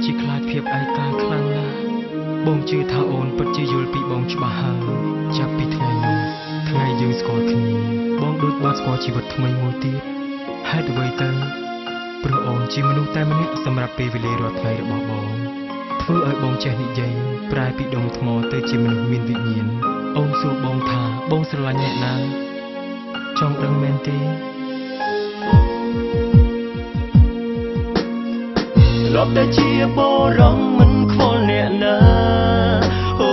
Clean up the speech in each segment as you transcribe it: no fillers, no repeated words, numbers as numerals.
ជាខ្លាចភាពឯកាខ្លាំងណាស់បងជឿថាអូនពិតជាយល់ពីបងច្បាស់ហើយចាប់ពីថ្ងៃនោះថ្ងៃយើងស្គាល់គ្នាបងដូចបានស្គាល់ជីវិតថ្មីមួយទៀតហេតុអ្វីទៅព្រោះអូនជាមនុស្សតែម្នាក់សម្រាប់ពេលវេលារាល់ថ្ងៃរបស់បងធ្វើឲ្យបងចេះនិយាយប្រែពីដុំថ្មទៅជាមនុស្សមានវិញ្ញាណអូនសួរបងថាបងស្រឡាញ់អ្នកណាចង់ដឹងមែនទេលប់តែជាបរំមិនខ្វល់អ្នកណាអូ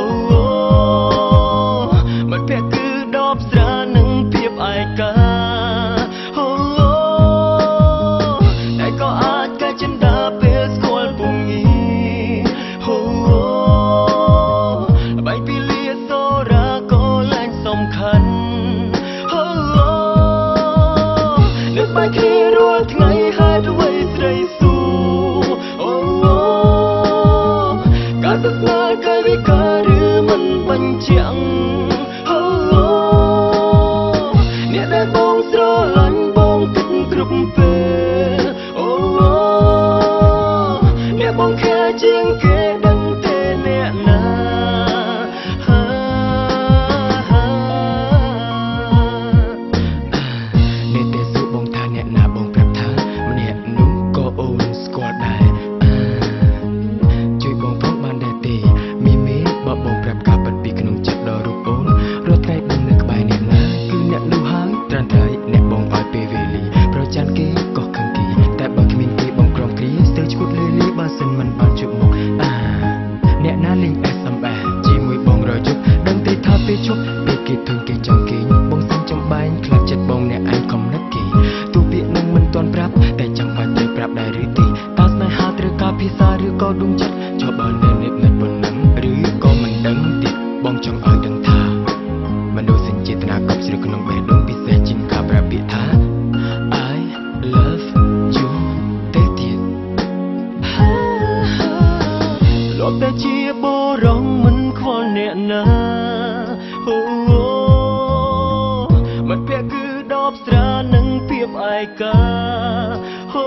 មិនភ័ក្រគឺដបស្រានឹងភាពឯកាអូតែក៏អាចកាច់ចិន្តាពេលស្គាល់ពុំងាអូបែកពីលាសូរ៉ាក៏លែងសំខាន់អូនឹកបែកគ្នារាល់ថ្ងៃហេតុអ្វីស្រីសួរការសស្នាកាយវិការឬមិនបញ្ជាក់អ្នកដែលបងស្រឡាញ់បងគិតគ្រប់ពេលអ្នកបងខែជាងគេដឹងទេអ្នកណាអ្នកដែលសួរបងថាអ្នកណាបងប្រាប់ថាម្នាក់នោះក៏អូនស្គាល់ដែរបងប្រាប់ការពិតពីក្នុងចិត្តដល់រូបអូនរាល់ថ្ងៃបងនៅក្បែរអ្នកណាគឺអ្នកនោះហើយត្រឹមត្រូវអ្នកបងឲ្យពេលវេលាប្រច័នគេក៏ខឹងគេតែបើគ្មានគេបងក្រំគ្រាស្ទើរឈួតលឺលីបើសិនមិនបានជួបមុខអ្នកណាលេង SMS ជាមួយបងរយប់ដឹងទេថាពេលជប់ពេលគេធុញគេចង់គេបងសុំចំបែងខ្លាចចិត្តបងអ្នកឯងខំនឹកគេទោះពាក្យនឹងមិនទាន់ប្រាប់តែចាំបាច់ត្រូវប្រាប់ដែរឬទេតើស្នេហាត្រូវការភាសាឬក៏ដួងចិត្តចុះបើនៅនិតនៅប៉ុណ្ណឹងឬក៏មិនដឹងទៀតបងចង់ឲ្យដឹងថាមនុស្សសេចក្ដីចេតនាកប់ជ្រៅក្នុងបេះដូងពិសេសជាងការប្រាប់ពាក្យថា I love you ទេទៀតលប់តែជាបរំមិនខ្វល់អ្នកណាអូមិនភ័ក្រគឺដបស្រានឹងភាពឯកាអូ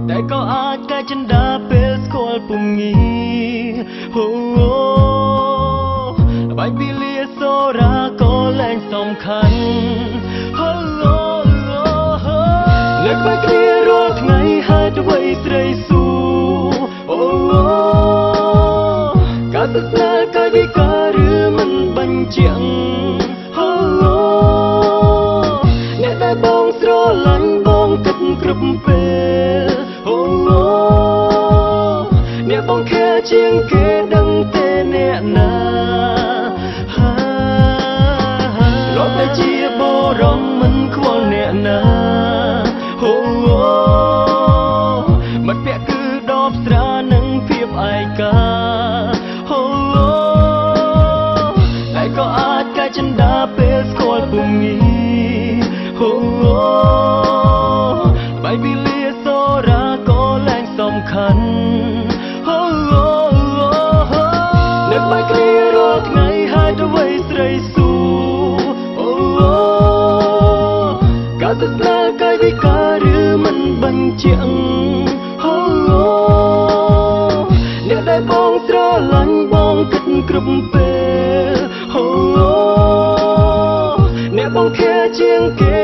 តែក៏អាចកាច់ចិន្តាពេលស្គាល់ពុំងាអូបែកពីលាសូរ៉ាក៏លែងសំខាន់អូលើកបែកគ្នារាល់ថ្ងៃហេតុអ្វីស្រីសួរអូការសស្នាកាយវិការឬមិនបញ្ជាក់អូអ្នកដែលបងស្រឡាញ់បងគិតគ្រប់ពេលអូអ្នកបងខែជាងគេដឹងទេអ្នកណាលប់តែជាបរំមិនខ្វល់អ្នកណាអូមិនភ័ក្រគឺដបស្រានឹងភាពឯកាអូតែក៏អាចកាច់ចិន្តាពេលស្គាល់ពុំងាអូបែកពីលាសូរ៉ាក៏លែងសំខាន់នឹកបែកគ្នារាល់ថ្ងៃហេតុអ្វីស្រីសួរអូការសស្នាកាយវិការឬមិនបញ្ជាក់អូអ្នកដែលបងស្រឡាញ់បងគិតគ្រប់ពេលអូអ្នកបងខែជាងគេ